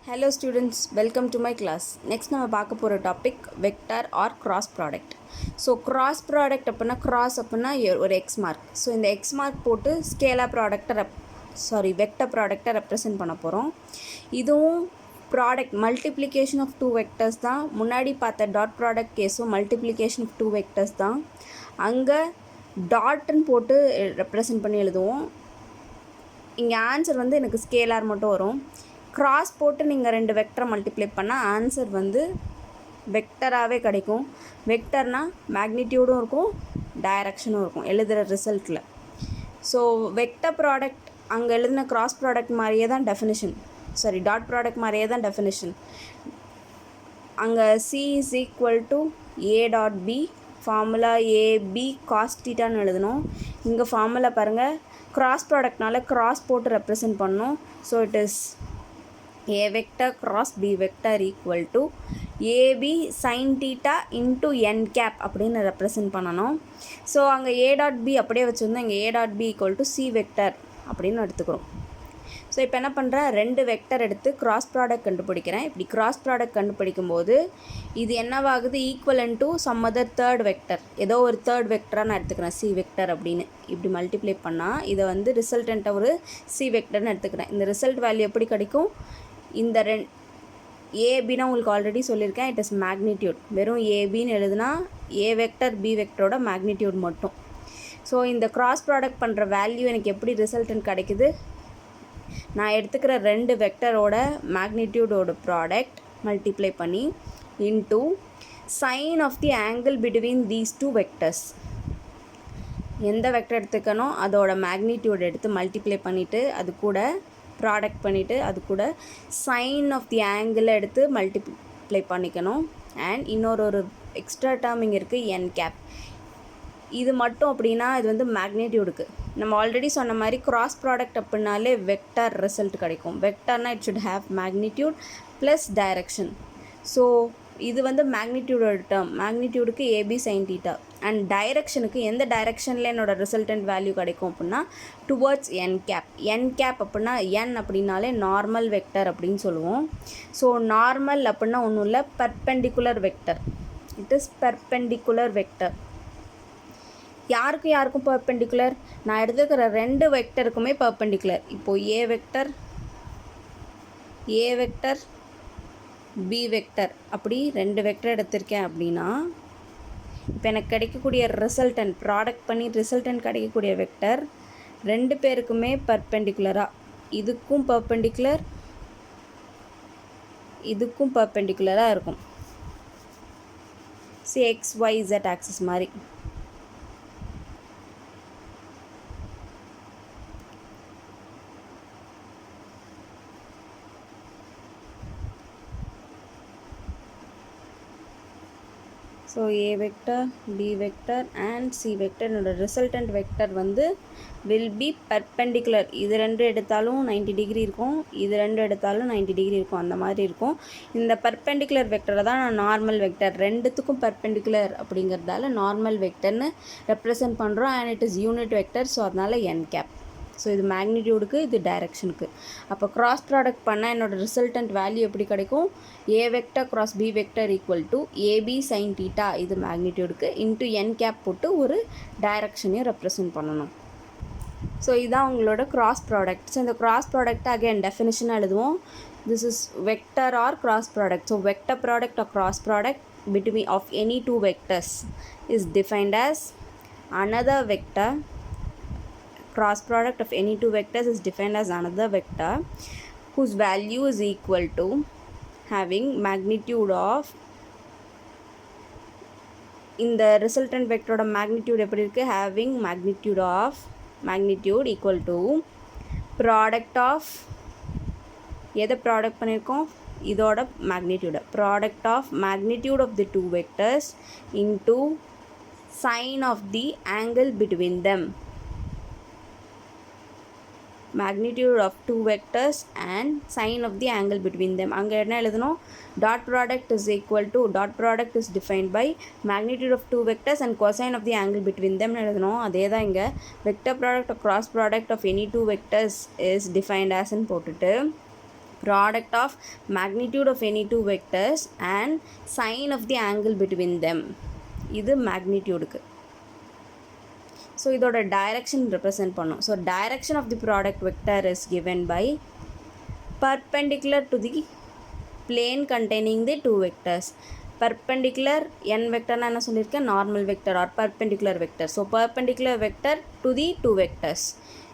Hello students, welcome to my class. Next நம்ம பார்க்க போகிற topic vector or cross product. So cross product அப்படின்னா cross அப்படின்னா ஒரு எக்ஸ் மார்க். ஸோ இந்த எக்ஸ் மார்க் போட்டு ஸ்கேலா ப்ராடக்டை வெக்டர் ப்ராடக்டை ரெப்ரசென்ட் பண்ண போகிறோம். இதுவும் product multiplication of two vectors தான். முன்னாடி பார்த்த டாட் ப்ராடக்ட் கேஸும் மல்டிப்ளிகேஷன் ஆஃப் டூ வெக்டர்ஸ் தான். அங்கே டாட்னு போட்டு ரெப்ரசென்ட் பண்ணி எழுதுவோம். இங்கே ஆன்சர் வந்து எனக்கு ஸ்கேலார் மட்டும் வரும். கிராஸ் போட்டு நீங்கள் ரெண்டு வெக்டரை மல்டிப்ளை பண்ணால் ஆன்சர் வந்து வெக்டராகவே கிடைக்கும். வெக்டர்னால் மேக்னிடியூடும் இருக்கும், டைரக்ஷனும் இருக்கும் எழுதுகிற ரிசல்ட்டில். ஸோ வெக்டர் ப்ராடக்ட் அங்கே எழுதின கிராஸ் ப்ராடக்ட் மாதிரியே தான் டெஃபினிஷன், டாட் ப்ராடக்ட் மாதிரியே தான் டெஃபினிஷன். அங்கே C is equal to A dot B, formula AB cos தீட்டான்னு எழுதணும். இங்கே ஃபார்முலா பாருங்கள், கிராஸ் ப்ராடக்ட்னால கிராஸ் போட்டு ரெப்ரசென்ட் பண்ணணும். So it is A vector cross B vector equal to AB sin theta into n cap அப்படின்னு represent பண்ணணும். So அங்கே A டாட் B அப்படியே வச்சுருந்தோம். இங்கே A dot B equal to C vector அப்படின்னு எடுத்துக்கிறோம். ஸோ இப்போ என்ன பண்ணுறேன், ரெண்டு வெக்டர் எடுத்து கிராஸ் ப்ராடக்ட் கண்டுபிடிக்கிறேன். இப்படி கிராஸ் ப்ராடக்ட் கண்டுபிடிக்கும்போது இது என்னவாகுது, equal to some other third vector, ஏதோ ஒரு தேர்ட் வெக்டராக நான் எடுத்துக்கிறேன் C வெக்டர் அப்படின்னு. இப்படி மல்டிப்ளை பண்ணால் இதை வந்து ரிசல்டண்ட்டை ஒரு C வெக்டர்னு எடுத்துக்கிறேன். இந்த ரிசல்ட் வேல்யூ எப்படி கிடைக்கும், இந்த ஏபின்னா உங்களுக்கு ஆல்ரெடி சொல்லியிருக்கேன், இட் இஸ் மேக்னிடியூட். வெறும் ஏபின்னு எழுதுனா ஏ வெக்டர் பி வெக்டரோட மேக்னிடியூட் மட்டும். ஸோ இந்த கிராஸ் ப்ராடக்ட் பண்ணுற வேல்யூ எனக்கு எப்படி ரிசல்ட்னு கிடைக்குது, நான் எடுத்துக்கிற ரெண்டு வெக்டரோட மேக்னிடியூடோட ப்ராடக்ட் மல்டிப்ளை பண்ணி into sine of the angle between these two vectors. எந்த வெக்டர் எடுத்துக்கணும் அதோட மேக்னிடியூட் எடுத்து மல்டிப்ளை பண்ணிவிட்டு அது கூட ப்ராடக்ட் பண்ணிவிட்டு அது கூட சைன் ஆஃப் தி ஆங்கிளை எடுத்து மல்டிப்ளை பண்ணிக்கணும். அண்ட் இன்னொரு எக்ஸ்ட்ரா டேர்ம் இங்கே இருக்குது n கேப். இது மட்டும் அப்படின்னா இது வந்து மேக்னிடியூடுக்கு. நம்ம ஆல்ரெடி சொன்ன மாதிரி கிராஸ் ப்ராடக்ட் அப்படின்னாலே வெக்டர் ரிசல்ட் கிடைக்கும். வெக்டர்னால் it should have magnitude plus direction. So இது வந்து மேக்னிடியூடோட டேர்ம். மேக்னிடியூடுக்கு ஏபி சைன் தீட்டா அண்ட் டைரக்ஷனுக்கு எந்த டைரக்ஷனில் என்னோடய ரிசல்டன்ட் வேல்யூ கிடைக்கும் அப்படின்னா towards n cap. n cap அப்படின்னா n அப்படின்னாலே நார்மல் வெக்டர் அப்படின்னு சொல்லுவோம். ஸோ நார்மல் அப்படின்னா ஒன்றும் இல்லை, perpendicular vector. It is perpendicular vector. யாருக்கும் பர்பெண்டிகுலர், நான் எடுத்துக்கிற ரெண்டு வெக்டருக்குமே பர்பெண்டிகுலர். இப்போது ஏ வெக்டர் பி வெக்டர் அப்படி ரெண்டு வெக்டர் எடுத்திருக்கேன் அப்படின்னா இப்போ எனக்கு கிடைக்கக்கூடிய ரிசல்டன்ட் ப்ராடக்ட் பண்ணி ரிசல்டன்ட் கிடைக்கக்கூடிய வெக்டர் ரெண்டு பேருக்குமே பர்பெண்டிகுலராக, இதுக்கும் பர்பெண்டிகுலர் இதுக்கும் பர்பெண்டிகுலராக இருக்கும். XYZ ஆக்சிஸ் மாதிரி. So A vector B vector and C vector என்னோட ரிசல்டன்ட் வெக்டர் வந்து வில் பி பர்பெண்டிகுலர். இது ரெண்டு எடுத்தாலும் 90 டிகிரி இருக்கும், இது ரெண்டு எடுத்தாலும் 90 டிகிரி இருக்கும், அந்த மாதிரி இருக்கும். இந்த பர்பெண்டிகுலர் வெக்டரை தான் நான் நார்மல் வெக்டர், ரெண்டுத்துக்கும் பர்பெண்டிகுலர் அப்படிங்கிறதால நார்மல் வெக்டர்னு ரெப்ரசென்ட் பண்ணுறோம். And it is unit vector. So அதனால் n கேப். ஸோ இது மேக்னிடியூடுக்கு, இது டைரக்ஷனுக்கு. அப்போ கிராஸ் ப்ராடக்ட் பண்ணால் என்னோடய ரிசல்டன்ட் வேல்யூ எப்படி கிடைக்கும், A vector cross B vector equal to AB sine theta, இது மேக்னிடியூடுக்கு, இன்ட்டு n கேப் போட்டு ஒரு டைரக்ஷனையும் ரெப்ரசென்ட் பண்ணணும். ஸோ இதுதான் உங்களோட கிராஸ் ப்ராடக்ட். ஸோ இந்த கிராஸ் ப்ராடக்ட் அகைன் டெஃபினிஷனாக எழுதுவோம். This is vector or cross product. So vector product or cross product between of any two vectors is defined as another vector. Cross product of any two vectors is defined as another vector whose value is equal to having magnitude of, in the resultant vector oda magnitude எப்படி இருக்கு, having magnitude equal to product of, எதை product பண்ணியிருக்கோம் இதோட மேக்னிடியூட, product of magnitude of the two vectors into sine of the angle between them. magnitude of two vectors and sign of the angle between them. அங்கே என்ன எழுதணும், dot product is equal to, dot product is defined by magnitude of two vectors and cosine of the angle between them எழுதணும். அதே தான் இங்கே vector product or cross product of any two vectors is defined as ன்னு போட்டுட்டு Product of magnitude of any two vectors and sine of the angle between them. இது magnitude. So இதோட direction represent பண்ணும். So direction of the product vector is given by perpendicular to the plane containing the two vectors. Perpendicular n vector நான் என்ன சொல்லியிருக்கேன், normal vector or perpendicular vector. So perpendicular vector to the two vectors.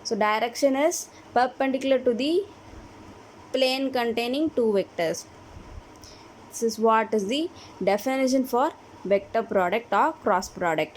So direction is perpendicular to the plane containing two vectors. This is what is the definition for vector product or cross product.